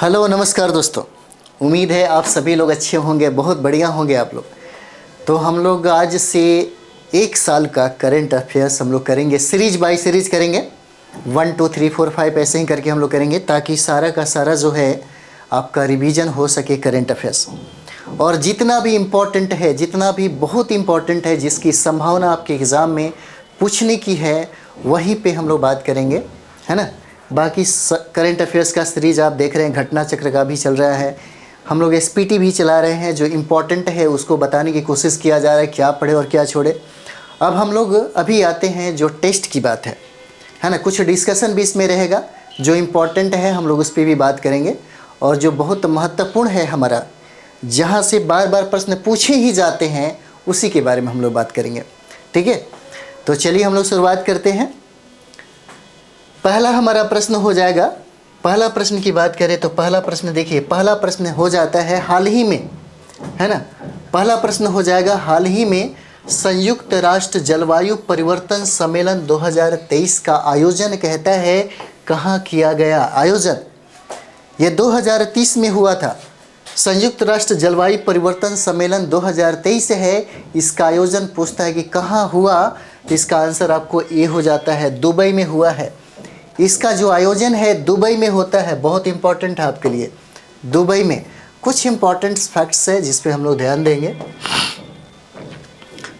Hello नमस्कार दोस्तों। उम्मीद है आप सभी लोग अच्छे होंगे, बहुत बढ़िया होंगे आप लोग। तो हम लोग आज से 1 साल का करंट अफेयर्स हम लोग करेंगे, सीरीज बाय सीरीज करेंगे। 1 2 3 4 5 ऐसे ही करके हम लोग करेंगे ताकि सारा का सारा जो है आपका रिवीजन हो सके करंट अफेयर्स। और जितना भी इम्पोर्टेंट है, जितना भी बहुत इम्पोर्टेंट है, जिसकी संभावना आपके एग्ज़ाम में पूछने की है, वहीं पे हम लोग बात करेंगे, है ना। बाकी करंट अफेयर्स का सीरीज़ आप देख रहे हैं, घटना चक्र का भी चल रहा है, हम लोग एसपीटी भी चला रहे हैं। जो इम्पोर्टेंट है उसको बताने की कोशिश किया जा रहा है, क्या पढ़े और क्या छोड़े। अब हम लोग अभी आते हैं जो टेस्ट की बात है ना। कुछ डिस्कशन भी इसमें रहेगा, जो इम्पोर्टेंट है हम लोग उस पर भी बात करेंगे, और जो बहुत महत्वपूर्ण है हमारा, जहाँ से बार बार प्रश्न पूछे ही जाते हैं, उसी के बारे में हम लोग बात करेंगे। ठीक है, तो चलिए हम लोग शुरुआत करते हैं। पहला हमारा प्रश्न हो जाएगा, पहला प्रश्न की बात करें तो पहला प्रश्न देखिए, पहला प्रश्न हो जाता है हाल ही में, है ना। पहला प्रश्न हो जाएगा हाल ही में संयुक्त राष्ट्र जलवायु परिवर्तन सम्मेलन 2023 का आयोजन कहता है कहाँ किया गया। आयोजन ये 2030 में हुआ था। संयुक्त राष्ट्र जलवायु परिवर्तन सम्मेलन 2023 है। इसका आयोजन पूछता है कि कहाँ हुआ, तो इसका आंसर आपको ए हो जाता है, दुबई में हुआ है। इसका जो आयोजन है दुबई में होता है, बहुत इंपॉर्टेंट है आपके लिए। दुबई में कुछ इंपॉर्टेंट फैक्ट्स है जिस पे हम लोग ध्यान देंगे।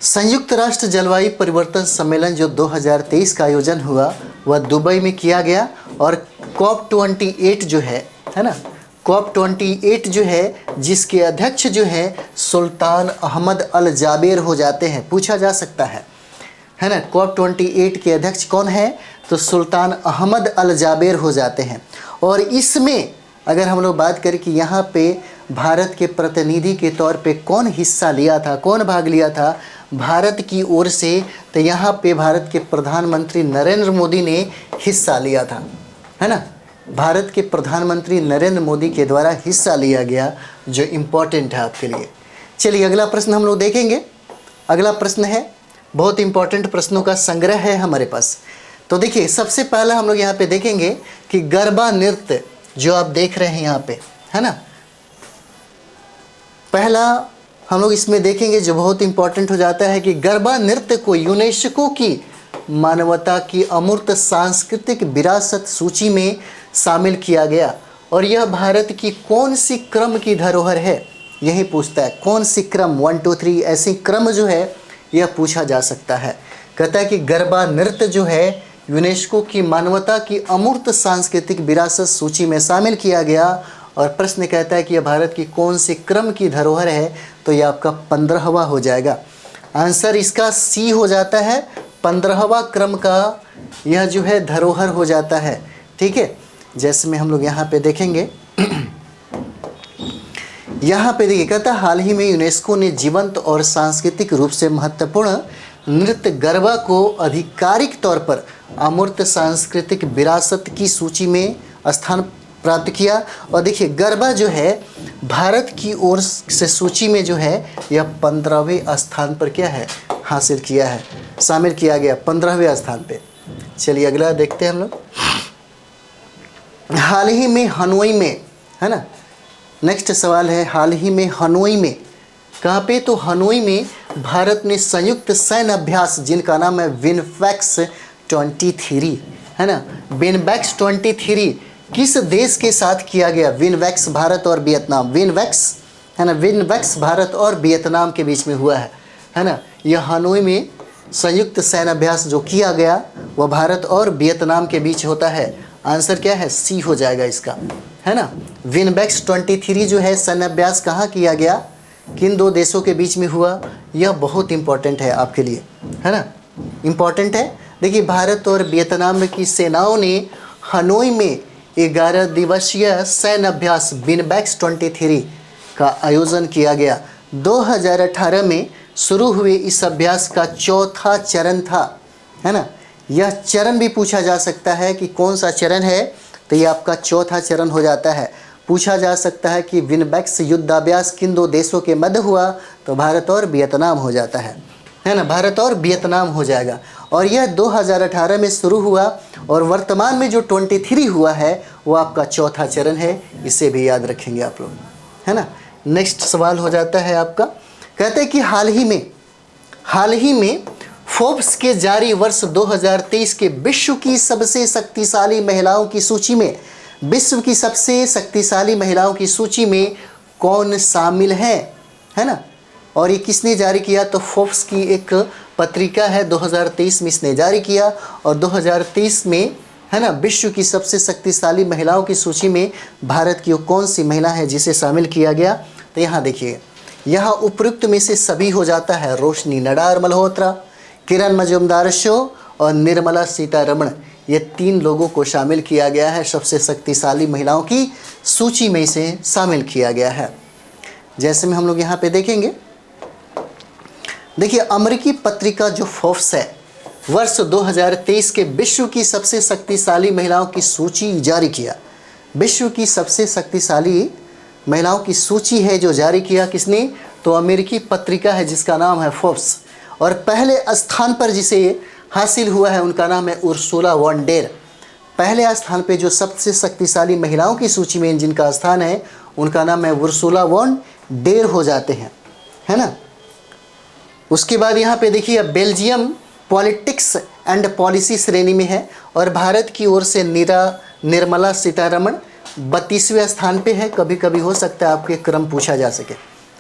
संयुक्त राष्ट्र जलवायु परिवर्तन सम्मेलन जो 2023 का आयोजन हुआ वह दुबई में किया गया। और COP28 जो है ना, COP28 जो है, जिसके अध्यक्ष जो है सुल्तान अहमद अल जाबेर हो जाते हैं, पूछा जा सकता है ना। COP28 के अध्यक्ष कौन है, तो सुल्तान अहमद अल जाबेर हो जाते हैं। और इसमें अगर हम लोग बात करें कि यहाँ पे भारत के प्रतिनिधि के तौर पे कौन हिस्सा लिया था, कौन भाग लिया था भारत की ओर से, तो यहाँ पे भारत के प्रधानमंत्री नरेंद्र मोदी ने हिस्सा लिया था, है ना। भारत के प्रधानमंत्री नरेंद्र मोदी के द्वारा हिस्सा लिया गया, जो इम्पोर्टेंट है आपके लिए। चलिए अगला प्रश्न हम लोग देखेंगे। अगला प्रश्न है, बहुत इंपॉर्टेंट प्रश्नों का संग्रह है हमारे पास। तो देखिए सबसे पहला हम लोग यहाँ पे देखेंगे कि गरबा नृत्य जो आप देख रहे हैं यहाँ पे, है ना। पहला हम लोग इसमें देखेंगे जो बहुत इंपॉर्टेंट हो जाता है कि गरबा नृत्य को यूनेस्को की मानवता की अमूर्त सांस्कृतिक विरासत सूची में शामिल किया गया। और यह भारत की कौन सी क्रम की धरोहर है, यही पूछता है। कौन सी क्रम, 1 2 3 ऐसी क्रम जो है यह पूछा जा सकता है। कहता है कि गरबा नृत्य जो है यूनेस्को की मानवता की अमूर्त सांस्कृतिक विरासत सूची में शामिल किया गया। और प्रश्न कहता है कि यह भारत की कौन सी क्रम की धरोहर है, तो यह आपका 15वां हो जाएगा। आंसर इसका सी हो जाता है, 15वां क्रम का यह जो है धरोहर हो जाता है। ठीक है, जैसे में हम लोग यहाँ पे देखेंगे यहाँ पे देखिए, कहता है हाल ही में यूनेस्को ने जीवंत और सांस्कृतिक रूप से महत्वपूर्ण नृत्य गरबा को आधिकारिक तौर पर अमूर्त सांस्कृतिक विरासत की सूची में स्थान प्राप्त किया। और देखिए गरबा जो है भारत की ओर से सूची में जो है यह 15वें स्थान पर क्या है, हासिल किया है, शामिल किया गया 15वें स्थान पे। चलिए अगला देखते हैं हम लोग। हाल ही में हनोई में, है ना, नेक्स्ट सवाल है, हाल ही में हनोई में, कहाँ पे, तो हनोई में भारत ने संयुक्त सैन्य अभ्यास जिनका नाम है विनफैक्स 23, है ना। विनफैक्स 23 किस देश के साथ किया गया। विनफैक्स भारत और वियतनाम, विनफैक्स, है ना, विनफैक्स भारत और वियतनाम के बीच में हुआ है ना। यह हनोई में संयुक्त सैन्य अभ्यास जो किया गया वह भारत और वियतनाम के बीच होता है। आंसर क्या है, सी हो जाएगा इसका, है ना। विनफैक्स 23 जो है सैन्य अभ्यास कहाँ किया गया, किन दो देशों के बीच में हुआ, यह बहुत इंपॉर्टेंट है आपके लिए, है ना, इंपॉर्टेंट है। देखिए भारत और वियतनाम की सेनाओं ने हनोई में 11 दिवसीय सैन्य अभ्यास विनफैक्स 23 का आयोजन किया गया। 2018 में शुरू हुए इस अभ्यास का चौथा चरण था, है ना। यह चरण भी पूछा जा सकता है कि कौन सा चरण है, तो ये आपका चौथा चरण हो जाता है। पूछा जा सकता है कि विनफैक्स युद्धाभ्यास किन दो देशों के मध्य हुआ, तो भारत और वियतनाम हो जाता है। है ना, भारत और वियतनाम हो जाएगा। और यह 2018 में शुरू हुआ और वर्तमान में जो 23 हुआ है वो आपका चौथा चरण है, इसे भी याद रखेंगे आप लोग, है ना। नेक्स्ट सवाल हो जाता है आपका, कहते हैं कि हाल ही में फोर्ब्स के जारी वर्ष 2023 के विश्व की सबसे शक्तिशाली महिलाओं की सूची में, विश्व की सबसे शक्तिशाली महिलाओं की सूची में कौन शामिल है ना। और ये किसने जारी किया, तो फोर्ब्स की एक पत्रिका है, 2023 में इसने जारी किया। और 2023 में, है ना, विश्व की सबसे शक्तिशाली महिलाओं की सूची में भारत की वो कौन सी महिला है जिसे शामिल किया गया। तो यहाँ देखिए, यहाँ उपयुक्त में से सभी हो जाता है, रोशनी नडार मल्होत्रा, किरण मजूमदार शो और निर्मला सीतारमण, ये 3 लोगों को शामिल किया गया है, सबसे शक्तिशाली महिलाओं की सूची में इसे शामिल किया गया है। जैसे में हम लोग यहाँ पे देखेंगे, देखिए अमेरिकी पत्रिका जो फोर्ब्स है, वर्ष 2023 के विश्व की सबसे शक्तिशाली महिलाओं की सूची जारी किया। विश्व की सबसे शक्तिशाली महिलाओं की सूची है जो जारी किया किसने, तो अमेरिकी पत्रिका है जिसका नाम है फोर्ब्स। और पहले स्थान पर जिसे हासिल हुआ है उनका नाम है उर्सुला वॉन डेर। पहले स्थान पे जो सबसे शक्तिशाली महिलाओं की सूची में जिनका स्थान है उनका नाम है उर्सुला वॉन डेर हो जाते हैं, है ना। उसके बाद यहाँ पे देखिए बेल्जियम पॉलिटिक्स एंड पॉलिसी श्रेणी में है और भारत की ओर से निर्मला सीतारमण 32वें स्थान पे है। कभी कभी हो सकता है आपके क्रम पूछा जा सके,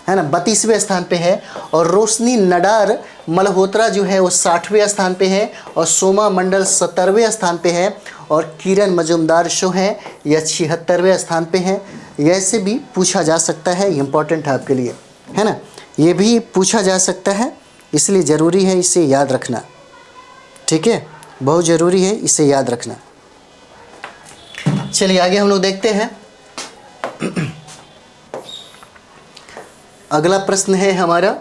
है ना, 32वें स्थान पे है। और रोशनी नडार मल्होत्रा जो है वो 60वें स्थान पे है और सोमा मंडल 70वें स्थान पे है और किरण मजूमदार शो है यह 76वें स्थान पे है। ऐसे भी पूछा जा सकता है, इम्पॉर्टेंट है आपके लिए, है ना, ये भी पूछा जा सकता है, इसलिए ज़रूरी है इसे याद रखना, ठीक है, बहुत ज़रूरी है इसे याद रखना। चलिए आगे हम लोग देखते हैं। अगला प्रश्न है हमारा,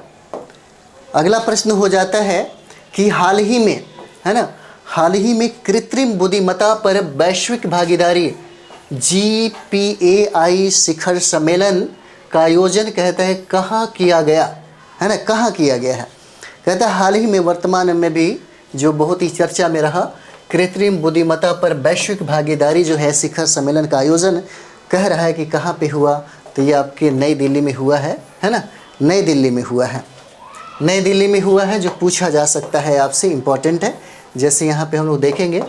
अगला प्रश्न हो जाता है कि हाल ही में, है ना, हाल ही में कृत्रिम बुद्धिमत्ता पर वैश्विक भागीदारी GPAI शिखर सम्मेलन का आयोजन कहता है कहाँ किया गया, है ना, कहाँ किया गया है। कहता है हाल ही में, वर्तमान में भी जो बहुत ही चर्चा में रहा, कृत्रिम बुद्धिमत्ता पर वैश्विक भागीदारी जो है शिखर सम्मेलन का आयोजन कह रहा है कि कहाँ पे हुआ, तो ये आपके नई दिल्ली में हुआ है ना, नई दिल्ली में हुआ है, नई दिल्ली में हुआ है, जो पूछा जा सकता है आपसे, इम्पॉर्टेंट है। जैसे यहाँ पे हम लोग देखेंगे,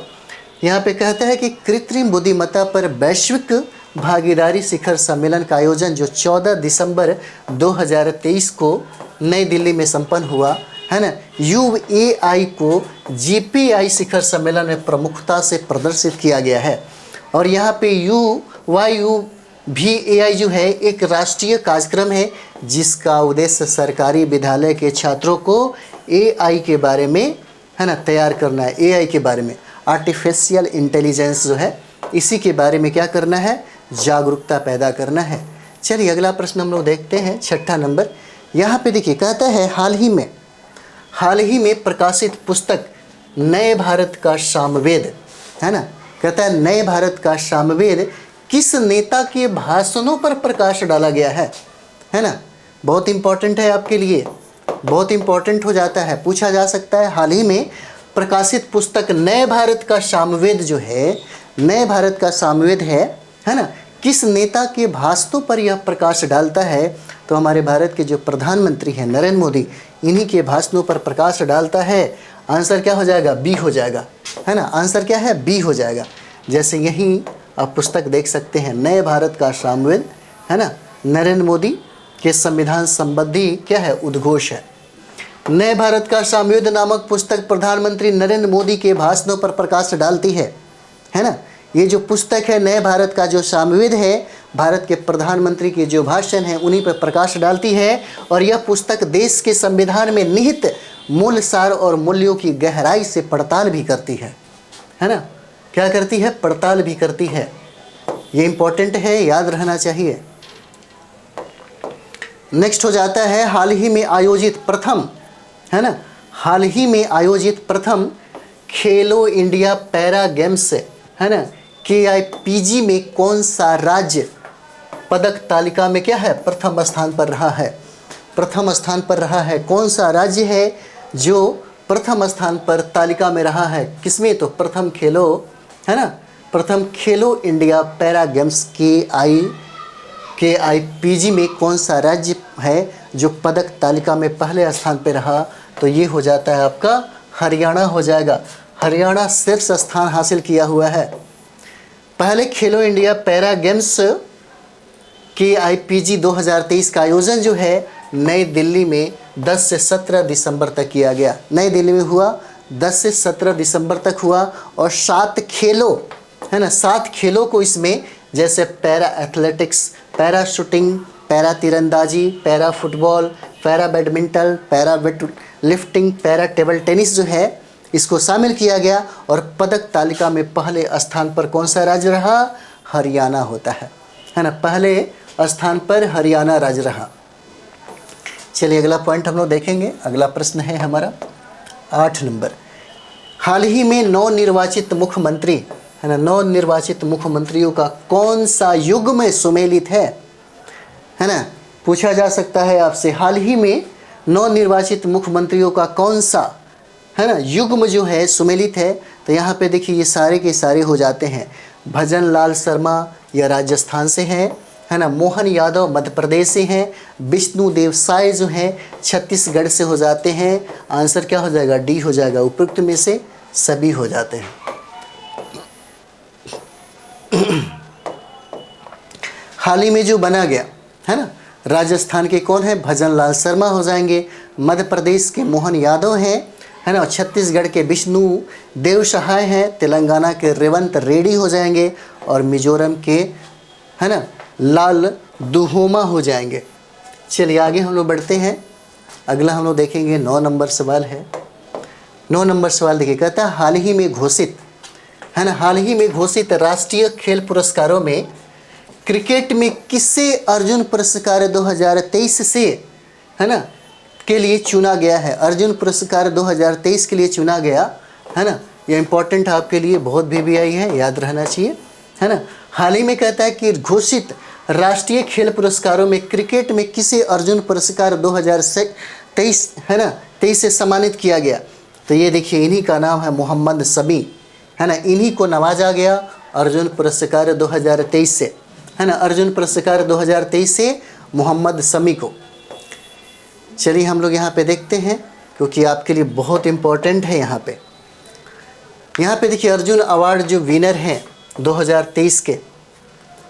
यहाँ पे कहता है कि कृत्रिम बुद्धिमत्ता पर वैश्विक भागीदारी शिखर सम्मेलन का आयोजन जो 14 दिसंबर 2023 को नई दिल्ली में संपन्न हुआ, है ना, UAI को GPAI शिखर सम्मेलन में प्रमुखता से प्रदर्शित किया गया है। और यहाँ पे UYUVAI जो है एक राष्ट्रीय कार्यक्रम है जिसका उद्देश्य सरकारी विद्यालय के छात्रों को AI के बारे में, है ना, तैयार करना है। AI के बारे में, आर्टिफिशियल इंटेलिजेंस जो है, इसी के बारे में क्या करना है, जागरूकता पैदा करना है। चलिए अगला प्रश्न हम लोग देखते हैं, 6ठा नंबर। यहाँ पे देखिए कहता है हाल ही में प्रकाशित पुस्तक नए भारत का सामवेद, है ना, कहता है नए भारत का सामवेद किस नेता के भाषणों पर प्रकाश डाला गया है ना, बहुत इंपॉर्टेंट है आपके लिए, बहुत इंपॉर्टेंट हो जाता है, पूछा जा सकता है। हाल ही में प्रकाशित पुस्तक नए भारत का सामवेद जो है, नए भारत का सामवेद है ना, किस नेता के भाषणों पर यह प्रकाश डालता है, तो हमारे भारत के जो प्रधानमंत्री हैं नरेंद्र मोदी, इन्हीं के भाषणों पर प्रकाश डालता है। आंसर क्या हो जाएगा, बी हो जाएगा, है ना, आंसर क्या है, बी हो जाएगा। जैसे यहीं आप पुस्तक देख सकते हैं, नए भारत का सामवेद, है ना, नरेंद्र मोदी के संविधान संबंधी क्या है, उद्घोष है। नए भारत का सामवेद नामक पुस्तक प्रधानमंत्री नरेंद्र मोदी के भाषणों पर प्रकाश डालती है ना। ये जो पुस्तक है नए भारत का जो सामवेद है, भारत के प्रधानमंत्री के जो भाषण हैं उन्हीं पर प्रकाश डालती है। और यह पुस्तक देश के संविधान में निहित मूल सार और मूल्यों की गहराई से पड़ताल भी करती है ना, क्या करती है, पड़ताल भी करती है। ये इंपॉर्टेंट है, याद रहना चाहिए। नेक्स्ट हो जाता है हाल ही में आयोजित प्रथम, है ना, हाल ही में आयोजित प्रथम खेलो इंडिया पैरा गेम्स, है ना, KIPG में कौन सा राज्य पदक तालिका में क्या है, प्रथम स्थान पर रहा है, प्रथम स्थान पर रहा है। कौन सा राज्य है, जो प्रथम स्थान पर तालिका में रहा है, किसमें? तो प्रथम खेलो, है ना, प्रथम खेलो इंडिया पैरा गेम्स KIPG में कौन सा राज्य है जो पदक तालिका में पहले स्थान पर रहा? तो ये हो जाता है आपका हरियाणा हो जाएगा। हरियाणा शीर्ष स्थान हासिल किया हुआ है। पहले खेलो इंडिया पैरा गेम्स KIPG 2023 का आयोजन जो है नई दिल्ली में 10 से 17 दिसंबर तक किया गया। नई दिल्ली में हुआ, 10 से 17 दिसंबर तक हुआ। और 7 खेलों, है ना, 7 खेलों को इसमें, जैसे para athletics, para shooting, para तीरंदाजी, para football, para badminton, para weight lifting, para table tennis जो है इसको शामिल किया गया। और पदक तालिका में पहले स्थान पर कौन सा राज्य रहा? हरियाणा होता है ना, पहले स्थान पर हरियाणा राज्य रहा। चलिए अगला पॉइंट हम लोग देखेंगे। अगला प्रश्न है हमारा 8 नंबर। हाल ही में नवनिर्वाचित मुख्यमंत्री, है ना, नवनिर्वाचित मुख्यमंत्रियों का कौन सा युग्म सुमेलित है ना, पूछा जा सकता है आपसे। हाल ही में नवनिर्वाचित मुख्यमंत्रियों का कौन सा, है ना, युग्म जो है सुमेलित है? तो यहाँ पे देखिए ये सारे के सारे हो जाते हैं। भजन लाल शर्मा या राजस्थान से है ना, मोहन यादव मध्य प्रदेश से हैं, विष्णु देव साय जो हैं छत्तीसगढ़ से हो जाते हैं। आंसर क्या हो जाएगा? डी हो जाएगा। उपयुक्त में से सभी हो जाते हैं। हाल ही में जो बना गया, है ना, राजस्थान के कौन है? भजन लाल शर्मा हो जाएंगे, मध्य प्रदेश के मोहन यादव हैं, है ना, छत्तीसगढ़ के विष्णु देव सहाय हैं, तेलंगाना के रेवंत रेड्डी हो जाएंगे और मिजोरम के, है ना, लाल दुहोमा हो जाएंगे। चलिए आगे हम लोग बढ़ते हैं। अगला हम लोग देखेंगे 9 नंबर सवाल है। 9 नंबर सवाल देखिए, कहता है हाल ही में घोषित, है ना, हाल ही में घोषित राष्ट्रीय खेल पुरस्कारों में क्रिकेट में किसे अर्जुन पुरस्कार 2023 से, है ना, के लिए चुना गया है? अर्जुन पुरस्कार 2023 के लिए चुना गया, है ना, ये इंपॉर्टेंट आपके लिए बहुत भी आई है, याद रहना चाहिए, है ना। हाल ही में कहता है कि घोषित राष्ट्रीय खेल पुरस्कारों में क्रिकेट में किसे अर्जुन पुरस्कार 2023, है ना, 23 से सम्मानित किया गया? तो ये देखिए इन्हीं का नाम है मोहम्मद शमी, है ना, इन्हीं को नवाजा गया अर्जुन पुरस्कार 2023 से, है ना, अर्जुन पुरस्कार 2023 से मोहम्मद शमी को। चलिए हम लोग यहाँ पे देखते हैं क्योंकि आपके लिए बहुत इम्पोर्टेंट है। यहाँ पे देखिए अर्जुन अवार्ड जो विनर हैं 2023 के,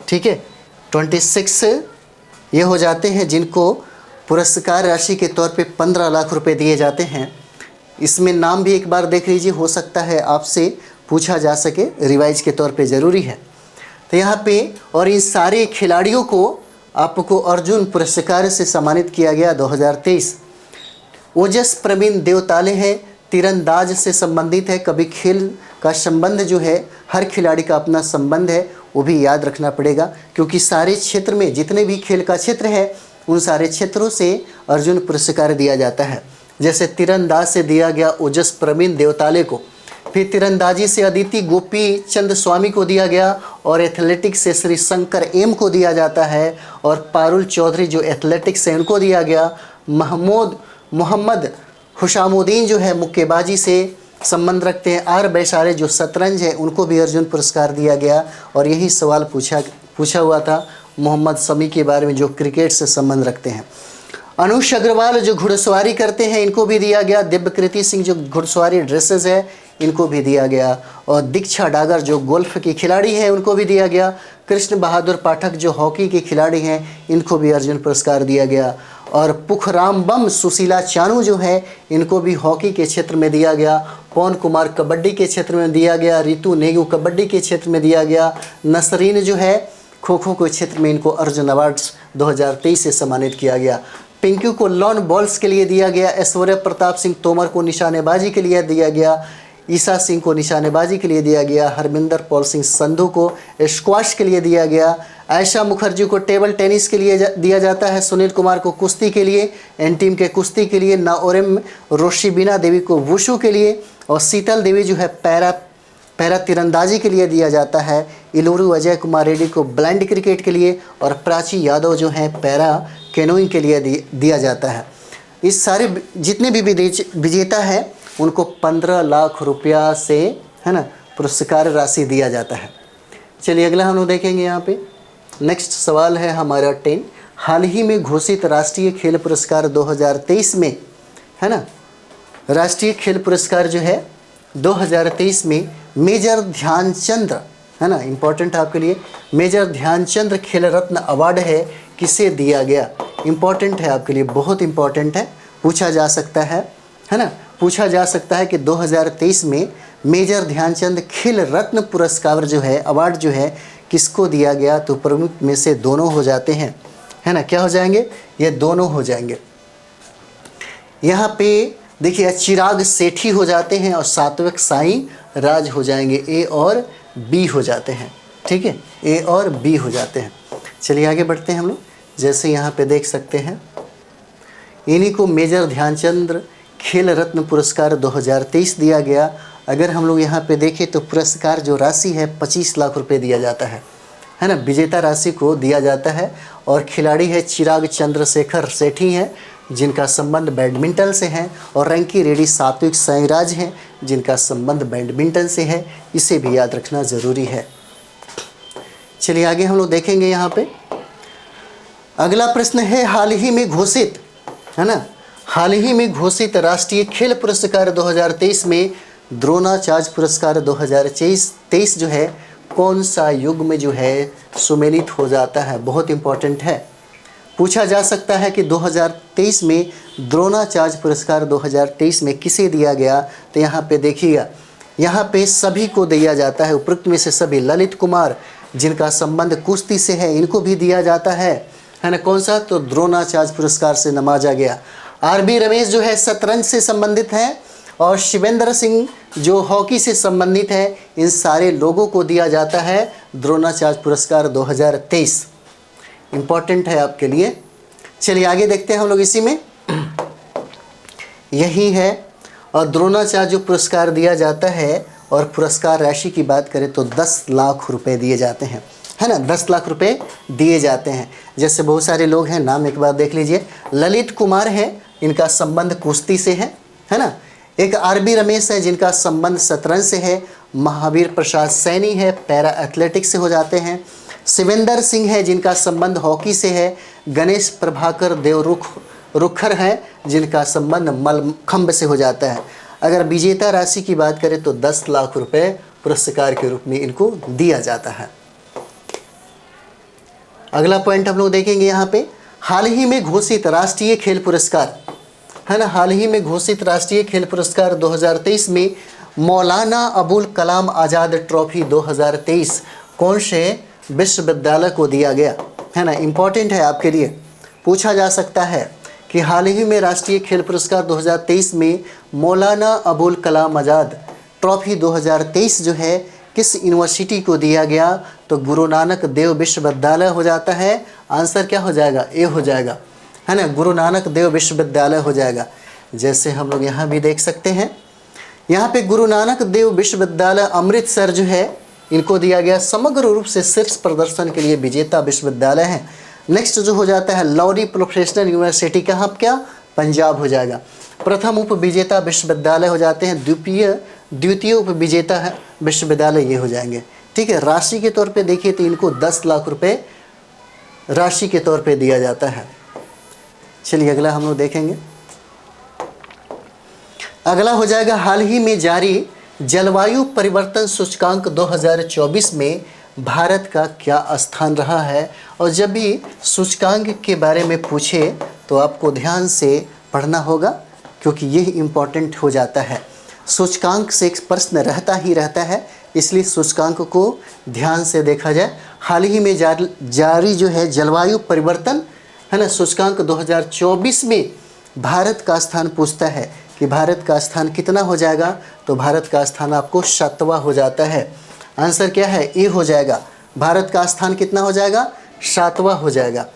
ठीक है, 26 ये हो जाते हैं जिनको पुरस्कार राशि के तौर पे 15 लाख रुपए दिए जाते हैं। इसमें नाम भी एक बार देख लीजिए, हो सकता है आपसे पूछा जा सके, रिवाइज के तौर पे ज़रूरी है। तो यहाँ पे और इन सारे खिलाड़ियों को आपको अर्जुन पुरस्कार से सम्मानित किया गया 2023। ओजस प्रवीण देवताले हैं, तीरंदाज से संबंधित है। कभी खेल का संबंध जो है, हर खिलाड़ी का अपना संबंध है, वो भी याद रखना पड़ेगा क्योंकि सारे क्षेत्र में जितने भी खेल का क्षेत्र है उन सारे क्षेत्रों से अर्जुन पुरस्कार दिया जाता है। जैसे तीरंदाज से दिया गया ओजस प्रवीण देवताले को, फिर तीरंदाजी से अदिति गोपी चंद स्वामी को दिया गया और एथलेटिक्स से श्री शंकर एम को दिया जाता है और पारुल चौधरी जो एथलेटिक्स से उनको दिया गया। मोहम्मद हुशामुद्दीन जो है मुक्केबाजी से संबंध रखते हैं। आर बैसारे जो शतरंज है उनको भी अर्जुन पुरस्कार दिया गया। और यही सवाल पूछा हुआ था मोहम्मद शमी के बारे में जो क्रिकेट से संबंध रखते हैं। अनुष अग्रवाल जो घुड़सवारी करते हैं इनको भी दिया गया। दिव्यकृति सिंह जो घुड़सवारी ड्रेसेस है इनको भी दिया गया। और दीक्षा डागर जो गोल्फ की खिलाड़ी हैं उनको भी दिया गया। कृष्ण बहादुर पाठक जो हॉकी के खिलाड़ी हैं इनको भी अर्जुन पुरस्कार दिया गया। और पुखराम बम सुशीला चानू जो है इनको भी हॉकी के क्षेत्र में दिया गया। पवन कुमार कबड्डी के क्षेत्र में दिया गया। रितु नेगू कबड्डी के क्षेत्र में दिया गया। नसरीन जो है खो खो के क्षेत्र में इनको अर्जुन अवार्ड्स 2023 से सम्मानित किया गया। पिंकू को लॉन बॉल्स के लिए दिया गया। ऐश्वर्य प्रताप सिंह तोमर को निशानेबाजी के लिए दिया गया। ईसा सिंह को निशानेबाजी के लिए दिया गया। हरमिंदर पाल सिंह संधू को स्क्वाश के लिए दिया गया। आयशा मुखर्जी को टेबल टेनिस के लिए दिया जाता है। सुनील कुमार को कुश्ती के लिए, एन टीम के कुश्ती के लिए। नाओरेम रोशिबिना देवी को वुशु के लिए। और शीतल देवी जो है पैरा तीरंदाजी के लिए दिया जाता है। इलूरू अजय कुमार रेड्डी को ब्लाइंड क्रिकेट के लिए। और प्राची यादव जो है पैरा कैनोइंग के लिए दिया जाता है। इस सारे जितने भी विजेता है उनको 15 लाख रुपया से, है ना, पुरस्कार राशि दिया जाता है। चलिए अगला हम लोग देखेंगे यहाँ पे। नेक्स्ट सवाल है हमारा 10। हाल ही में घोषित राष्ट्रीय खेल पुरस्कार 2023 में, है ना, राष्ट्रीय खेल पुरस्कार जो है 2023 में मेजर ध्यानचंद, है ना, इम्पोर्टेंट है आपके लिए, मेजर ध्यानचंद खेल रत्न अवार्ड है, किसे दिया गया? इम्पोर्टेंट है आपके लिए, बहुत इम्पोर्टेंट है, पूछा जा सकता है ना, पूछा जा सकता है कि 2023 में मेजर ध्यानचंद खेल रत्न पुरस्कार जो है, अवार्ड जो है, किसको दिया गया? तो प्रमुख में से दोनों हो जाते हैं, है ना, क्या हो जाएंगे? ये दोनों हो जाएंगे। यहाँ पे देखिए चिराग सेठी हो जाते हैं और सात्विक साईं राज हो जाएंगे, ए और बी हो जाते हैं, ठीक है, ए और बी हो जाते हैं। चलिए आगे बढ़ते हैं हम लोग। जैसे यहाँ पे देख सकते हैं, इन्हीं को मेजर ध्यानचंद खेल रत्न पुरस्कार 2023 दिया गया। अगर हम लोग यहाँ पे देखें तो पुरस्कार जो राशि है 25 लाख रुपए दिया जाता है ना, विजेता राशि को दिया जाता है। और खिलाड़ी है चिराग चंद्रशेखर सेठी हैं, जिनका संबंध बैडमिंटन से है, और रैंकी रेड्डी सात्विक साईराज हैं, जिनका संबंध बैडमिंटन से है। इसे भी याद रखना ज़रूरी है। चलिए आगे हम लोग देखेंगे यहाँ पे। अगला प्रश्न है हाल ही में घोषित, है ना, हाल ही में घोषित राष्ट्रीय खेल पुरस्कार 2023 में द्रोणाचार्य पुरस्कार 2023 जो है कौन सा युग में जो है सुमेलित हो जाता है? बहुत इंपॉर्टेंट है, पूछा जा सकता है कि 2023 में द्रोणाचार्य पुरस्कार 2023 में किसे दिया गया? तो यहाँ पे देखिएगा, यहाँ पे सभी को दिया जाता है, उपरोक्त में से सभी। ललित कुमार जिनका संबंध कुश्ती से है, इनको भी दिया जाता है ना, कौन सा? तो द्रोणाचार्य पुरस्कार से नवाजा गया। आरबी रमेश जो है शतरंज से संबंधित है, और शिवेंद्र सिंह जो हॉकी से संबंधित है। इन सारे लोगों को दिया जाता है द्रोणाचार्य पुरस्कार 2023। इम्पॉर्टेंट है आपके लिए। चलिए आगे देखते हैं हम लोग इसी में, यही है। और द्रोणाचार्य जो पुरस्कार दिया जाता है, और पुरस्कार राशि की बात करें तो 10 लाख रुपए दिए जाते हैं, है ना, 10 लाख रुपए दिए जाते हैं। जैसे बहुत सारे लोग हैं, नाम एक बार देख लीजिए। ललित कुमार है, इनका संबंध कुश्ती से है ना। एक आरबी रमेश है, जिनका संबंध शतरंज से है। महावीर प्रसाद सैनी है, पैरा एथलेटिक्स से हो जाते हैं। शिवेंद्र सिंह है, जिनका संबंध हॉकी से है। गणेश प्रभाकर रुखर हैं, जिनका संबंध मल्लखंब से हो जाता है। अगर विजेता राशि की बात करें तो 10 लाख रुपए पुरस्कार के रूप में इनको दिया जाता है। अगला पॉइंट हम लोग देखेंगे यहाँ पे, हाल ही में घोषित राष्ट्रीय खेल पुरस्कार, है ना, हाल ही में घोषित राष्ट्रीय खेल पुरस्कार 2023 में मौलाना अबुल कलाम आज़ाद ट्रॉफी 2023 कौन से विश्वविद्यालय को दिया गया? है ना, इम्पॉर्टेंट है आपके लिए, पूछा जा सकता है कि हाल ही में राष्ट्रीय खेल पुरस्कार 2023 में मौलाना अबुल कलाम आज़ाद ट्रॉफी 2023 जो है किस यूनिवर्सिटी को दिया गया? तो गुरु नानक देव विश्वविद्यालय हो जाता है। आंसर क्या हो जाएगा? ए हो जाएगा, है ना, गुरु नानक देव विश्वविद्यालय हो जाएगा। जैसे हम लोग यहाँ भी देख सकते हैं, यहाँ पे गुरु नानक देव विश्वविद्यालय अमृतसर जो है इनको दिया गया। समग्र रूप से शीर्ष प्रदर्शन के लिए विजेता विश्वविद्यालय है। नेक्स्ट जो हो जाता है लॉरी प्रोफेशनल यूनिवर्सिटी, कहाँ क्या? पंजाब हो जाएगा। प्रथम उप विजेता विश्वविद्यालय हो जाते हैं। द्वितीय उप विजेता है विश्वविद्यालय, ये हो जाएंगे, ठीक है। राशि के तौर पे देखिए तो इनको 10 लाख रुपए राशि के तौर पे दिया जाता है। चलिए अगला हम लोग देखेंगे। अगला हो जाएगा हाल ही में जारी जलवायु परिवर्तन सूचकांक 2024 में भारत का क्या स्थान रहा है? और जब भी सूचकांक के बारे में पूछे तो आपको ध्यान से पढ़ना होगा, क्योंकि यही इम्पोर्टेंट हो जाता है। सूचकांक से एक प्रश्न रहता ही रहता है, इसलिए सूचकांक को ध्यान से देखा जाए। हाल ही में जारी जो है जलवायु परिवर्तन, है ना, सूचकांक 2024 में भारत का स्थान पूछता है कि भारत का स्थान कितना हो जाएगा? तो भारत का स्थान आपको 7वां हो जाता है। आंसर क्या है? ए हो जाएगा। भारत का स्थान कितना हो जाएगा? 7वां हो जाएगा।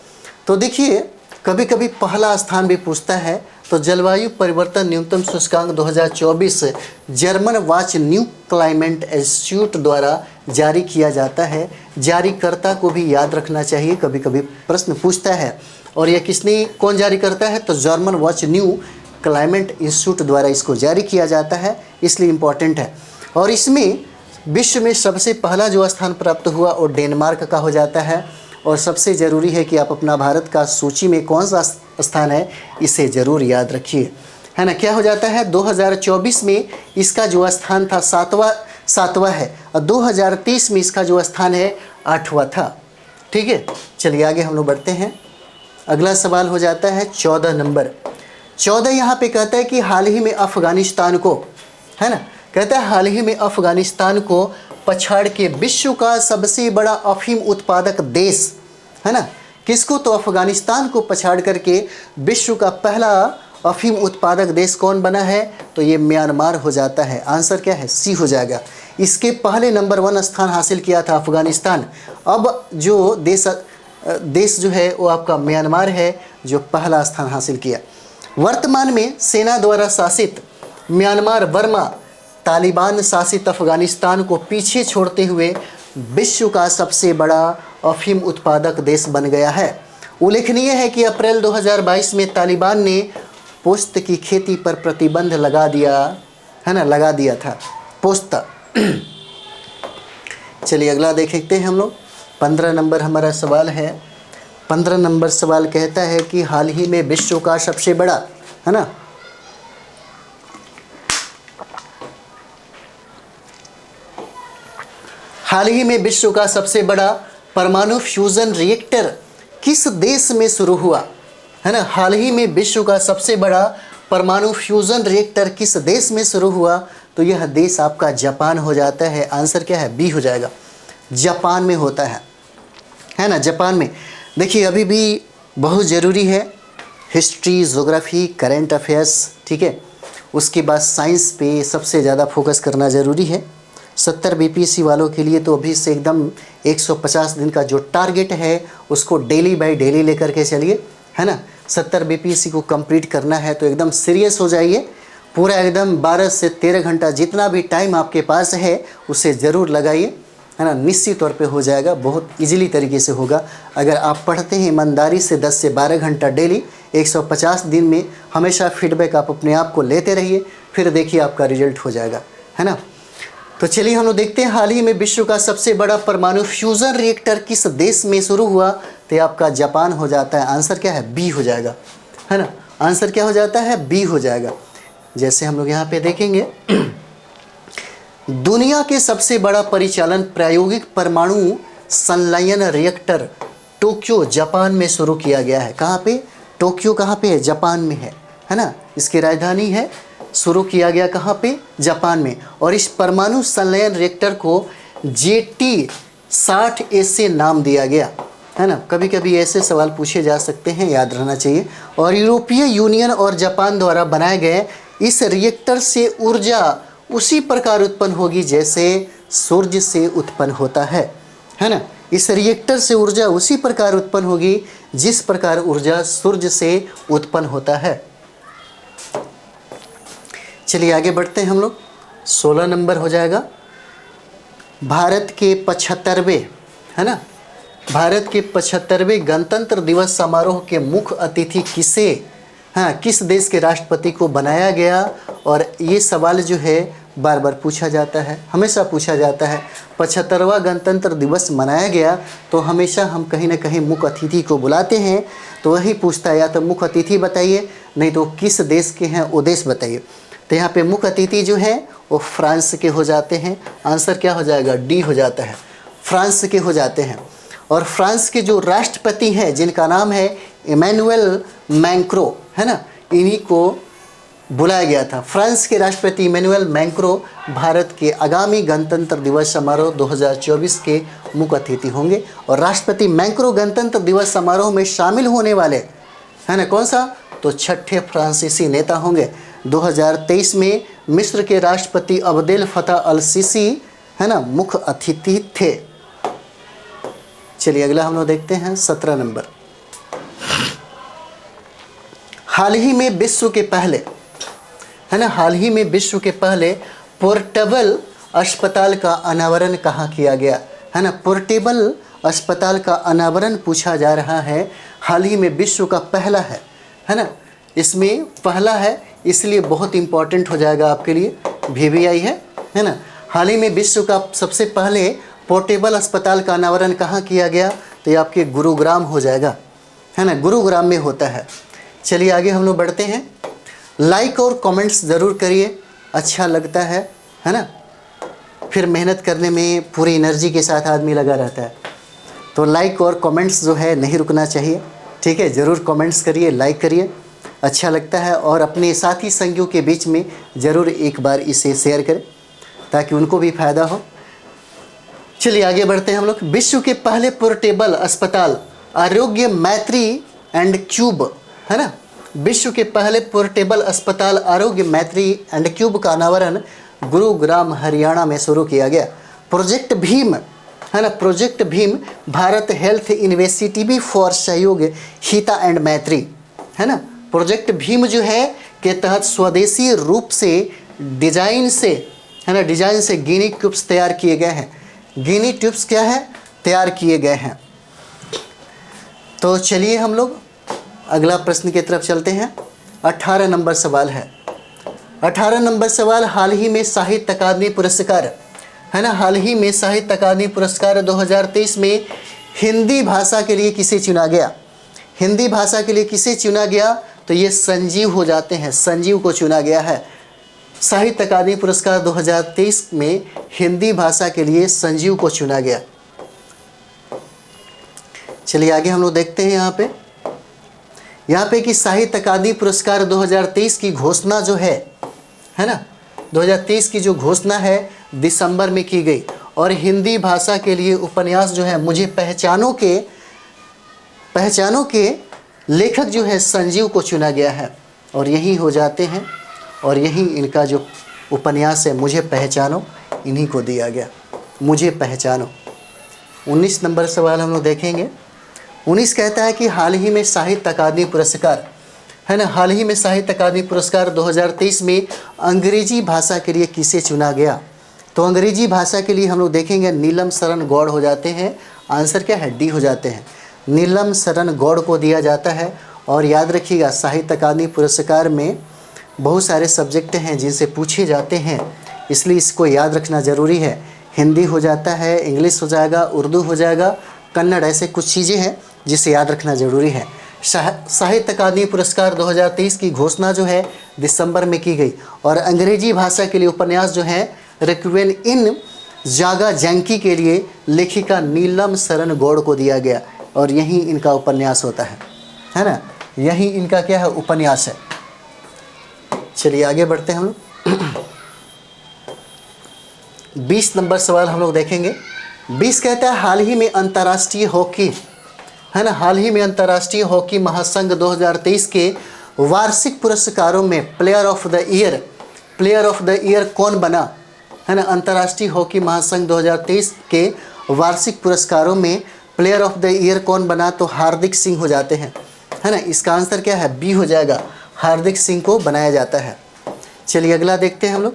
तो देखिए कभी कभी पहला स्थान भी पूछता है, तो जलवायु परिवर्तन न्यूनतम सूचकांक 2024 German watch new climate institute द्वारा जारी किया जाता है। जारीकर्ता को भी याद रखना चाहिए, कभी कभी प्रश्न पूछता है। और यह कौन जारी करता है? तो German watch new climate institute द्वारा इसको जारी किया जाता है, इसलिए इम्पॉर्टेंट है। और इसमें विश्व में सबसे पहला जो स्थान प्राप्त हुआ वो डेनमार्क का हो जाता है। और सबसे ज़रूरी है कि आप अपना भारत का सूची में कौन सा स्थान है इसे ज़रूर याद रखिए, है ना। क्या हो जाता है? 2024 में इसका जो स्थान था सातवां है, और 2030 में इसका जो स्थान है 8वां था। ठीक है, चलिए आगे हम लोग बढ़ते हैं। अगला सवाल हो जाता है 14 नंबर। 14 यहाँ पे कहता है कि हाल ही में अफ़गानिस्तान को, है ना, कहता है हाल ही में अफ़गानिस्तान को पछाड़ के विश्व का सबसे बड़ा अफीम उत्पादक देश, है ना, किसको? तो अफ़गानिस्तान को पछाड़ करके विश्व का पहला अफीम उत्पादक देश कौन बना है? तो ये म्यांमार हो जाता है। आंसर क्या है? सी हो जाएगा। इसके पहले नंबर 1 स्थान हासिल किया था अफ़गानिस्तान। अब जो देश जो है वो आपका म्यांमार है जो पहला स्थान हासिल किया। वर्तमान में सेना द्वारा शासित म्यांमार बर्मा तालिबान शासित अफ़गानिस्तान को पीछे छोड़ते हुए विश्व का सबसे बड़ा अफीम उत्पादक देश बन गया है। उल्लेखनीय है कि अप्रैल 2022 में तालिबान ने पोस्त की खेती पर प्रतिबंध लगा दिया था पोस्त। चलिए अगला देखते हैं हम लोग। 15 नंबर हमारा सवाल है। 15 नंबर सवाल कहता है कि हाल ही में विश्व का सबसे बड़ा, है ना, हाल ही में विश्व का सबसे बड़ा परमाणु फ्यूजन रिएक्टर किस देश में शुरू हुआ, है ना। हाल ही में विश्व का सबसे बड़ा परमाणु फ्यूजन रिएक्टर किस देश में शुरू हुआ? तो यह देश आपका जापान हो जाता है। आंसर क्या है? बी हो जाएगा। जापान में होता है ना, जापान में। देखिए अभी भी बहुत ज़रूरी है हिस्ट्री, ज्योग्राफी, करंट अफेयर्स, ठीक है। उसके बाद साइंस पे सबसे ज़्यादा फोकस करना ज़रूरी है। 70 बीपीएससी वालों के लिए तो अभी से एकदम 150 दिन का जो टारगेट है उसको डेली बाय डेली लेकर के चलिए, है ना। 70 बीपीएससी को कंप्लीट करना है तो एकदम सीरियस हो जाइए। पूरा एकदम 12 से 13 घंटा जितना भी टाइम आपके पास है उसे ज़रूर लगाइए, है ना। निश्चित तौर पे हो जाएगा, बहुत इजीली तरीके से होगा। अगर आप पढ़ते हैं ईमानदारी से 10 से 12 घंटा डेली 150 दिन में, हमेशा फीडबैक आप अपने आप को लेते रहिए, फिर देखिए आपका रिजल्ट हो जाएगा, है ना। तो चलिए हम लोग देखते हैं हाल ही में विश्व का सबसे बड़ा परमाणु फ्यूजन रिएक्टर किस देश में शुरू हुआ? तो आपका जापान हो जाता है। आंसर क्या है? बी हो जाएगा, है ना। आंसर क्या हो जाता है? बी हो जाएगा। जैसे हम लोग यहाँ पे देखेंगे दुनिया के सबसे बड़ा परिचालन प्रायोगिक परमाणु संलयन रिएक्टर टोक्यो जापान में शुरू किया गया है। कहाँ पे? टोक्यो कहाँ पे है? जापान में है ना। इसकी राजधानी है। शुरू किया गया कहाँ पे? जापान में। और इस परमाणु संलयन रिएक्टर को JT-60A से नाम दिया गया, है ना। कभी कभी ऐसे सवाल पूछे जा सकते हैं, याद रहना चाहिए। और यूरोपीय यूनियन और जापान द्वारा बनाए गए इस रिएक्टर से ऊर्जा उसी प्रकार उत्पन्न होगी जैसे सूर्य से उत्पन्न होता है ना। इस रिएक्टर से ऊर्जा उसी प्रकार उत्पन्न होगी जिस प्रकार ऊर्जा सूर्य से उत्पन्न होता है। चलिए आगे बढ़ते हैं हम लोग। 16 नंबर हो जाएगा। भारत के 75वें, है ना, भारत के 75वें गणतंत्र दिवस समारोह के मुख्य अतिथि किस देश के राष्ट्रपति को बनाया गया? और ये सवाल जो है बार बार पूछा जाता है, हमेशा पूछा जाता है। 75वां गणतंत्र दिवस मनाया गया तो हमेशा हम कहीं ना कहीं मुख्य अतिथि को बुलाते हैं, तो वही पूछता है या तो मुख्य अतिथि बताइए, नहीं तो किस देश के हैं वो देश बताइए। तो यहाँ पे मुख्य अतिथि जो है वो फ्रांस के हो जाते हैं। आंसर क्या हो जाएगा? डी हो जाता है, फ्रांस के हो जाते हैं। और फ्रांस के जो राष्ट्रपति हैं जिनका नाम है इमैनुअल मैक्रों, है ना, इन्हीं को बुलाया गया था। फ्रांस के राष्ट्रपति इमैनुअल मैक्रों भारत के आगामी गणतंत्र दिवस समारोह 2024 के मुख्य अतिथि होंगे। और राष्ट्रपति मैक्रों गणतंत्र दिवस समारोह में शामिल होने वाले, है ना, कौन सा? तो 6ठे फ्रांसीसी नेता होंगे। 2023 में मिस्र के राष्ट्रपति अब्देल फतह अल सीसी, है ना, मुख्य अतिथि थे। चलिए अगला हम लोग देखते हैं 17 नंबर। हाल ही में विश्व के पहले, है ना, हाल ही में विश्व के पहले पोर्टेबल अस्पताल का अनावरण कहाँ किया गया, है ना। पोर्टेबल अस्पताल का अनावरण पूछा जा रहा है, हाल ही में विश्व का पहला है ना। इसमें पहला है इसलिए बहुत इम्पॉर्टेंट हो जाएगा आपके लिए, VVI है ना। हाल ही में विश्व का सबसे पहले पोर्टेबल अस्पताल का अनावरण कहाँ किया गया, तो ये आपके गुरुग्राम हो जाएगा, है ना, गुरुग्राम में होता है। चलिए आगे हम लोग बढ़ते हैं। लाइक और कमेंट्स ज़रूर करिए, अच्छा लगता है ना। फिर मेहनत करने में पूरी एनर्जी के साथ आदमी लगा रहता है, तो लाइक और कमेंट्स जो है नहीं रुकना चाहिए, ठीक है। ज़रूर कमेंट्स करिए, लाइक करिए, अच्छा लगता है। और अपने साथी संगियों के बीच में ज़रूर एक बार इसे शेयर करें ताकि उनको भी फ़ायदा हो। चलिए आगे बढ़ते हैं हम लोग। विश्व के पहले पोर्टेबल अस्पताल आरोग्य मैत्री एंड क्यूब, है ना। विश्व के पहले पोर्टेबल अस्पताल आरोग्य मैत्री एंड क्यूब का अनावरण गुरुग्राम हरियाणा में शुरू किया गया। प्रोजेक्ट भीम, है ना, project Bheem Bharat health initiative for सहयोग हिता एंड मैत्री, है ना। प्रोजेक्ट भीम जो है के तहत स्वदेशी रूप से डिजाइन से, है ना, डिजाइन से गिनी ट्यूब्स तैयार किए गए हैं। गिनी ट्यूब्स क्या है, तैयार किए गए हैं। तो चलिए हम लोग अगला प्रश्न की तरफ चलते हैं। 18 नंबर सवाल है। 18 नंबर सवाल, हाल ही में साहित्य अकादमी पुरस्कार, है ना, हाल ही में साहित्य अकादमी पुरस्कार 2023 में हिंदी भाषा के लिए किसे चुना गया। हिंदी भाषा के लिए किसे चुना गया, तो ये संजीव हो जाते हैं, संजीव को चुना गया है। साहित्य अकादमी पुरस्कार 2023 में हिंदी भाषा के लिए संजीव को चुना गया। चलिए आगे हम लोग देखते हैं यहाँ पे कि साहित्य अकादमी पुरस्कार 2023 की घोषणा जो है ना, 2023 की जो घोषणा है दिसंबर में की गई। और हिंदी भाषा के लिए उपन्यास जो है मुझे पहचानों के लेखक जो है संजीव को चुना गया है। और यही हो जाते हैं, और यही इनका जो उपन्यास है मुझे पहचानो, इन्हीं को दिया गया, मुझे पहचानो। 19 नंबर सवाल हम लोग देखेंगे। 19 कहता है कि हाल ही में साहित्य अकादमी पुरस्कार, है ना, हाल ही में साहित्य अकादमी पुरस्कार 2023 में अंग्रेजी भाषा के लिए किसे चुना गया। तो अंग्रेजी भाषा के लिए हम लोग देखेंगे नीलम शरण गौड़ हो जाते हैं। आंसर क्या है, डी हो जाते हैं, नीलम शरण गौड़ को दिया जाता है। और याद रखिएगा साहित्य अकादमी पुरस्कार में बहुत सारे सब्जेक्ट हैं जिनसे पूछे जाते हैं, इसलिए इसको याद रखना ज़रूरी है। हिंदी हो जाता है, इंग्लिश हो जाएगा, उर्दू हो जाएगा, कन्नड़, ऐसे कुछ चीज़ें हैं जिसे याद रखना ज़रूरी है। साहित्य अकादमी पुरस्कार 2023 की घोषणा जो है दिसंबर में की गई। और अंग्रेजी भाषा के लिए उपन्यास जो है रिक्वेन इन जागा जैंकी के लिए लेखिका नीलम शरण गौड़ को दिया गया। और यही इनका उपन्यास होता है ना, यही इनका क्या है, उपन्यास है। चलिए आगे बढ़ते हैं हम लोग। 20 नंबर सवाल हम लोग देखेंगे। 20 कहता है हाल ही में अंतर्राष्ट्रीय हॉकी, है ना, हाल ही में अंतर्राष्ट्रीय हॉकी महासंघ 2023 के वार्षिक पुरस्कारों में प्लेयर ऑफ द ईयर कौन बना, है ना। अंतर्राष्ट्रीय हॉकी महासंघ 2023 के वार्षिक पुरस्कारों में प्लेयर ऑफ द ईयर कौन बना, तो हार्दिक सिंह हो जाते हैं, है ना। इसका आंसर क्या है, बी हो जाएगा, हार्दिक सिंह को बनाया जाता है। चलिए अगला देखते हैं हम लोग।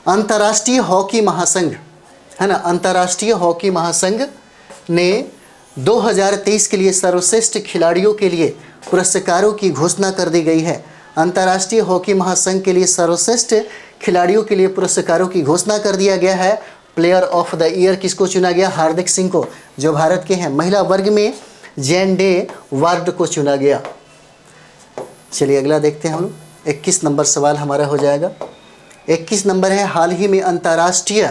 अंतर्राष्ट्रीय हॉकी महासंघ, है ना, अंतर्राष्ट्रीय हॉकी महासंघ ने 2023 के लिए सर्वश्रेष्ठ खिलाड़ियों के लिए पुरस्कारों की घोषणा कर दी गई है। अंतर्राष्ट्रीय हॉकी महासंघ के लिए सर्वश्रेष्ठ खिलाड़ियों के लिए पुरस्कारों की घोषणा कर दिया गया है। प्लेयर ऑफ द ईयर किसको चुना गया, हार्दिक सिंह को, जो भारत के हैं। महिला वर्ग में जैन डे वार्ड को चुना गया। चलिए अगला देखते हैं हम लोग। 21 नंबर सवाल हमारा हो जाएगा। 21 नंबर है हाल ही में अंतर्राष्ट्रीय,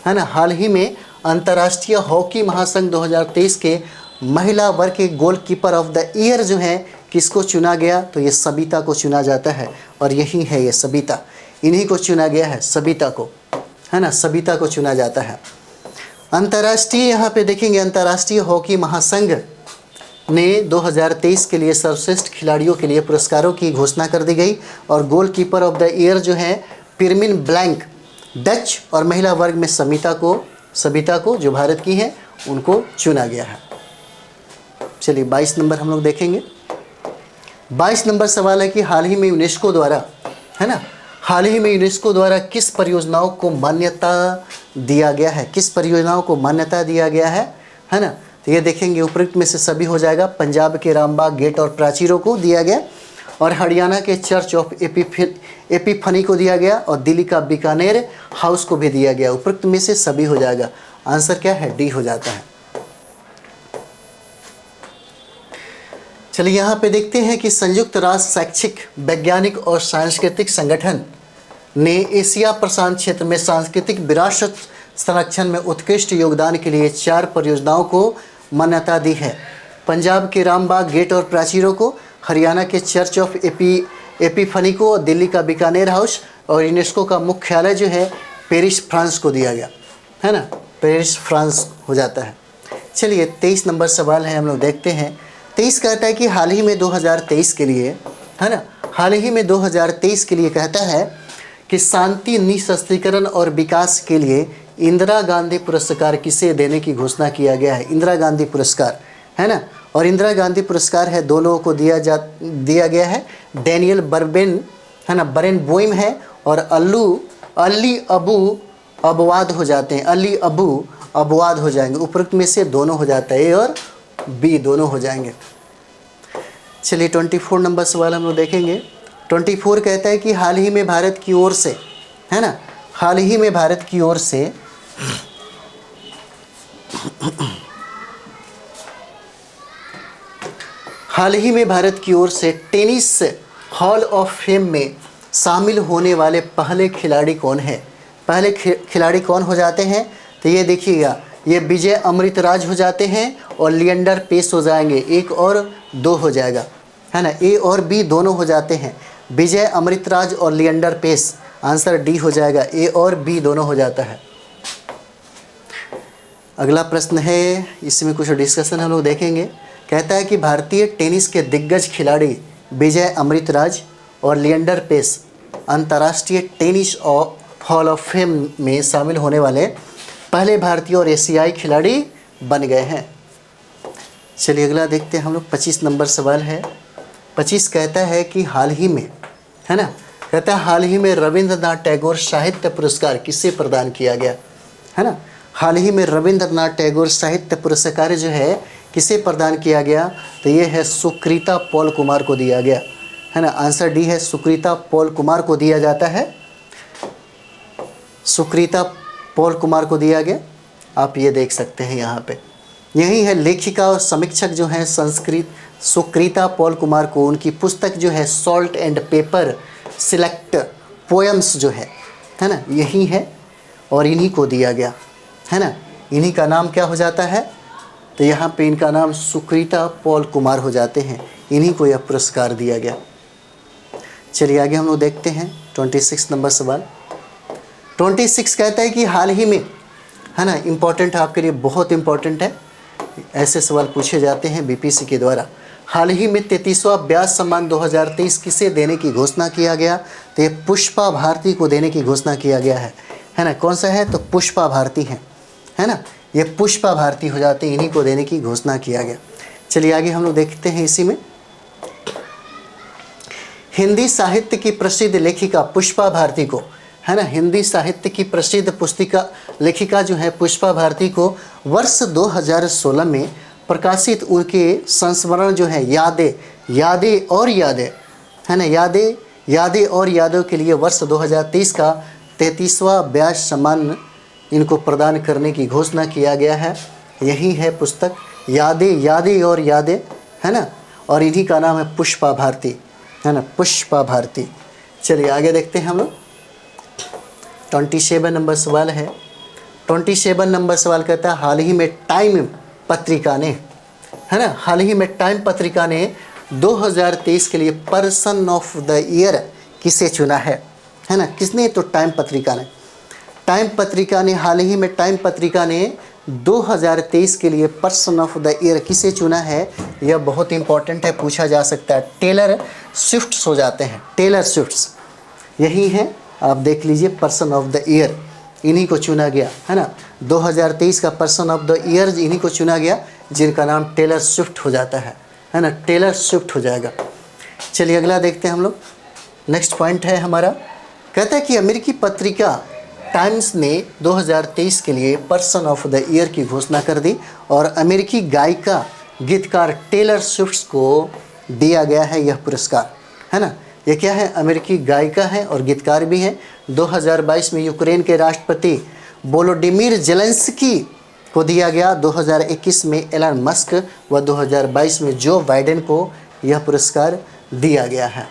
है ना, हाल ही में अंतर्राष्ट्रीय हॉकी महासंघ 2023 के महिला वर्ग के गोलकीपर ऑफ द ईयर जो है किसको चुना गया, तो ये सबिता को चुना जाता है। और यही है ये सबिता, इन्हीं को चुना गया है, सबिता को, है ना, सबिता को चुना जाता है। अंतर्राष्ट्रीय यहाँ पे देखेंगे अंतर्राष्ट्रीय हॉकी महासंघ ने 2023 के लिए सर्वश्रेष्ठ खिलाड़ियों के लिए पुरस्कारों की घोषणा कर दी गई। और गोलकीपर ऑफ द ईयर जो है पिरमिन ब्लैंक डच, और महिला वर्ग में सबिता को जो भारत की हैं उनको चुना गया है। चलिए 22 नंबर हम लोग देखेंगे। 22 नंबर सवाल है कि हाल ही में यूनेस्को द्वारा, है ना, हाल ही में यूनेस्को द्वारा किस परियोजनाओं को मान्यता दिया गया है, किस परियोजनाओं को मान्यता दिया गया है ना। तो ये देखेंगे उपरोक्त में से सभी हो जाएगा। पंजाब के रामबाग गेट और प्राचीरों को दिया गया, और हरियाणा के चर्च ऑफ एपिफनी को दिया गया, और दिल्ली का बीकानेर हाउस को भी दिया गया। उपरोक्त में से सभी हो जाएगा। आंसर क्या है, डी हो जाता है। चलिए यहाँ पे देखते हैं कि संयुक्त राष्ट्र शैक्षिक, वैज्ञानिक और सांस्कृतिक संगठन ने एशिया प्रशांत क्षेत्र में सांस्कृतिक विरासत संरक्षण में उत्कृष्ट योगदान के लिए 4 परियोजनाओं को मान्यता दी है। पंजाब के रामबाग गेट और प्राचीरों को, हरियाणा के चर्च ऑफ एपिफनी को, और दिल्ली का बीकानेर हाउस, और यूनेस्को का मुख्यालय जो है पेरिस फ्रांस को दिया गया, है ना, पेरिस फ्रांस हो जाता है। चलिए 23 नंबर सवाल है, हम लोग देखते हैं। 23 कहता है कि हाल ही में 2023 के लिए, है ना, हाल ही में 2023 के लिए कहता है कि शांति, निशस्त्रीकरण और विकास के लिए इंदिरा गांधी पुरस्कार किसे देने की घोषणा किया गया है। इंदिरा गांधी पुरस्कार, है ना, और इंदिरा गांधी पुरस्कार है 2 लोगों को दिया गया है। डैनियल बर्बेन, है ना, बरेनबोइम है, और अली अबू अबवाद हो जाते हैं, अली अबू अबवाद हो जाएंगे। उपरोक्त में से दोनों हो जाता है, ए और बी दोनों हो जाएंगे। चलिए 24 नंबर सवाल हम लोग देखेंगे। 24 कहता है कि हाल ही में भारत की ओर से, है ना, हाल ही में भारत की ओर से हाल ही में भारत की ओर से टेनिस हॉल ऑफ फेम में शामिल होने वाले पहले खिलाड़ी कौन है। पहले खिलाड़ी कौन हो जाते हैं, तो ये देखिएगा, ये विजय अमृतराज हो जाते हैं और लिएंडर पेस हो जाएंगे। 1 और 2 हो जाएगा, है ना, ए और बी दोनों हो जाते हैं, विजय अमृतराज और लिएंडर पेस। आंसर डी हो जाएगा, ए और बी दोनों हो जाता है। अगला प्रश्न है, इसमें कुछ डिस्कशन हम लोग देखेंगे। कहता है कि भारतीय टेनिस के दिग्गज खिलाड़ी विजय अमृतराज और लिएंडर पेस अंतर्राष्ट्रीय टेनिस हॉल ऑफ फेम में शामिल होने वाले पहले भारतीय और एशियाई खिलाड़ी बन गए हैं। चलिए अगला देखते हैं हम लोग। 25 नंबर सवाल है। 25 कहता है कि हाल ही में, है ना, कहता है हाल ही में रविंद्रनाथ टैगोर साहित्य पुरस्कार किसे प्रदान किया गया, है ना। हाल ही में रविंद्रनाथ टैगोर साहित्य पुरस्कार जो है किसे प्रदान किया गया, तो ये है सुकृता पॉल कुमार को दिया गया, है ना। आंसर डी है, सुकृता पॉल कुमार को दिया जाता है, सुकृता पॉल कुमार को दिया गया। आप ये देख सकते हैं यहाँ पे, यही है लेखिका और समीक्षक जो हैं संस्कृत सुकृता पॉल कुमार को उनकी पुस्तक जो है salt and paper select poems जो है ना, यही है और इन्हीं को दिया गया, है ना। इन्हीं का नाम क्या हो जाता है, तो यहाँ पे इनका नाम सुकृता पॉल कुमार हो जाते हैं, इन्हीं को यह पुरस्कार दिया गया। चलिए आगे हम लोग देखते हैं 26 नंबर सवाल। 26 कहता है कि हाल ही में, है ना, इम्पॉर्टेंट है आपके लिए, बहुत इम्पॉर्टेंट है, ऐसे सवाल पूछे जाते हैं बीपीएससी के द्वारा। हाल ही में 33वां व्यास सम्मान 2023 किसे देने की घोषणा किया गया, तो ये पुष्पा भारती को देने की घोषणा किया गया है ना। कौन सा है, तो पुष्पा भारती है ना, ये पुष्पा भारती हो जाते हैं, इन्हीं को देने की घोषणा किया गया। चलिए आगे हम लोग देखते हैं इसी में। हिंदी साहित्य की प्रसिद्ध लेखिका पुष्पा भारती को, है ना, हिंदी साहित्य की प्रसिद्ध पुस्तिका लेखिका जो है पुष्पा भारती को वर्ष 2016 में प्रकाशित उनके संस्मरण जो है यादें और यादें, है ना, यादें और यादों के लिए वर्ष 2023 का 33वां व्यास सम्मान इनको प्रदान करने की घोषणा किया गया है। यही है पुस्तक यादें और यादें, है ना, और इन्हीं का नाम है पुष्पा भारती, है ना, पुष्पा भारती। चलिए आगे देखते हैं हम लोग। 27 नंबर सवाल है। 27 नंबर सवाल कहता है हाल ही में टाइम पत्रिका ने, है ना, हाल ही में टाइम पत्रिका ने 2023 के लिए पर्सन ऑफ द ईयर किसे चुना है ना। किसने, तो टाइम पत्रिका ने हाल ही में टाइम पत्रिका ने 2023 के लिए पर्सन ऑफ द ईयर किसे चुना है, यह बहुत इंपॉर्टेंट है, पूछा जा सकता है। टेलर स्विफ्ट हो जाते हैं, टेलर स्विफ्ट यही है, आप देख लीजिए, पर्सन ऑफ द ईयर इन्हीं को चुना गया, है ना। 2023 का पर्सन ऑफ द ईयर इन्हीं को चुना गया, जिनका नाम टेलर स्विफ्ट हो जाता है ना, टेलर स्विफ्ट हो जाएगा। चलिए अगला देखते हैं हम लोग। नेक्स्ट पॉइंट है हमारा, कहता है कि अमेरिकी पत्रिका टाइम्स ने 2023 के लिए पर्सन ऑफ द ईयर की घोषणा कर दी और अमेरिकी गायिका गीतकार टेलर स्विफ्ट को दिया गया है यह पुरस्कार, है ना। ये क्या है, अमेरिकी गायिका है और गीतकार भी हैं। 2022 में यूक्रेन के राष्ट्रपति वोलोडिमिर जेलेंस्की को दिया गया, 2021 में एलन मस्क व 2022 में जो बाइडेन को यह पुरस्कार दिया गया है।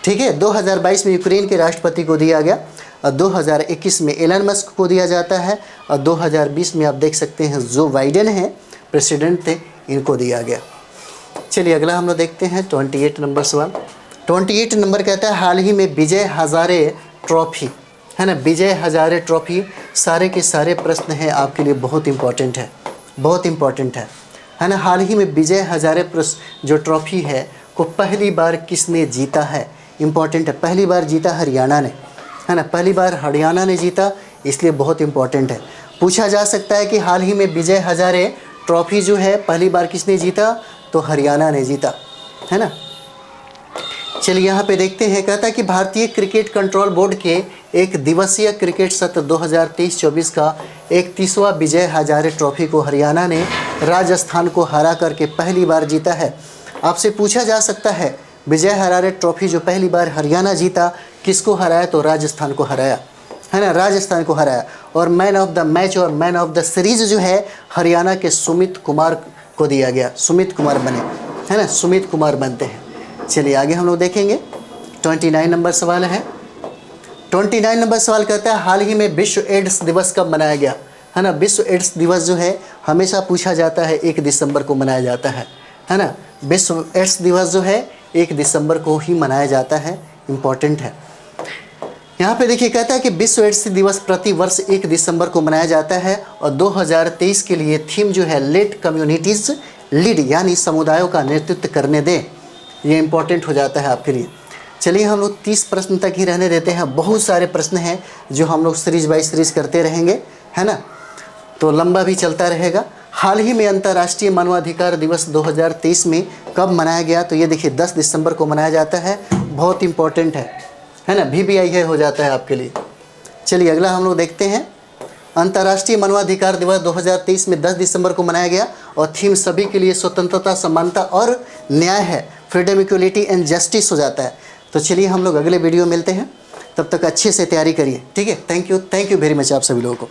ठीक है, 2022 में यूक्रेन के राष्ट्रपति को दिया गया और 2021 में एलन मस्क को दिया जाता है और 2020 में आप देख सकते हैं जो बाइडेन हैं प्रेसिडेंट थे, इनको दिया गया। चलिए अगला हम लोग देखते हैं 28 नंबर सवाल। 28 नंबर कहता है हाल ही में विजय हजारे ट्रॉफी, है ना, विजय हजारे ट्रॉफी, सारे के सारे प्रश्न हैं आपके लिए बहुत इंपॉर्टेंट है, बहुत इंपॉर्टेंट है ना। हाल ही में विजय हजारे जो ट्रॉफी है को पहली बार किसने जीता है, इंपॉर्टेंट है। पहली बार जीता हरियाणा ने, है ना, पहली बार हरियाणा ने जीता, इसलिए बहुत इंपॉर्टेंट है। पूछा जा सकता है कि हाल ही में विजय हजारे ट्रॉफी जो है पहली बार किसने जीता, तो हरियाणा ने जीता, है ना। चलिए यहाँ पे देखते हैं, कहता है कि भारतीय क्रिकेट कंट्रोल बोर्ड के एक दिवसीय क्रिकेट सत्र 2023-24 का 31वां विजय हजारे ट्रॉफी को हरियाणा ने राजस्थान को हरा करके पहली बार जीता है। आपसे पूछा जा सकता है विजय हजारे ट्रॉफी जो पहली बार हरियाणा जीता, किसको हराया, तो राजस्थान को हराया, है ना, राजस्थान को हराया। और मैन ऑफ द मैच और मैन ऑफ द सीरीज जो है हरियाणा के सुमित कुमार को दिया गया, सुमित कुमार बने, है ना, सुमित कुमार बनते हैं। चलिए आगे हम लोग देखेंगे। 29 नंबर सवाल है। 29 नंबर सवाल कहता है हाल ही में विश्व एड्स दिवस कब मनाया गया, है ना। विश्व एड्स दिवस जो है हमेशा पूछा जाता है 1 दिसंबर को मनाया जाता है ना। विश्व एड्स दिवस जो है 1 दिसंबर को ही मनाया जाता है, इम्पॉर्टेंट है। यहाँ पे देखिए कहता है कि विश्व एड्स दिवस प्रति वर्ष 1 दिसंबर को मनाया जाता है और 2023 के लिए थीम जो है लेट कम्युनिटीज़ लीड, यानी समुदायों का नेतृत्व करने दें, ये इंपॉर्टेंट हो जाता है आपके लिए। चलिए हम लोग 30 प्रश्न तक ही रहने देते हैं, बहुत सारे प्रश्न हैं जो हम लोग सीरीज बाई सीरीज करते रहेंगे, है ना, तो लंबा भी चलता रहेगा। हाल ही में अंतर्राष्ट्रीय मानवाधिकार दिवस 2023 में कब मनाया गया, तो ये देखिए 10 दिसंबर को मनाया जाता है, बहुत इंपॉर्टेंट है ना, VBI हो जाता है आपके लिए। चलिए अगला हम लोग देखते हैं। अंतर्राष्ट्रीय मानवाधिकार दिवस 2023 में 10 दिसंबर को मनाया गया और थीम सभी के लिए स्वतंत्रता, समानता और न्याय है, फ्रीडम, इक्वलिटी एंड जस्टिस हो जाता है। तो चलिए हम लोग अगले वीडियो मिलते हैं, तब तक अच्छे से तैयारी करिए, ठीक है। थैंक यू वेरी मच आप सभी लोगों को।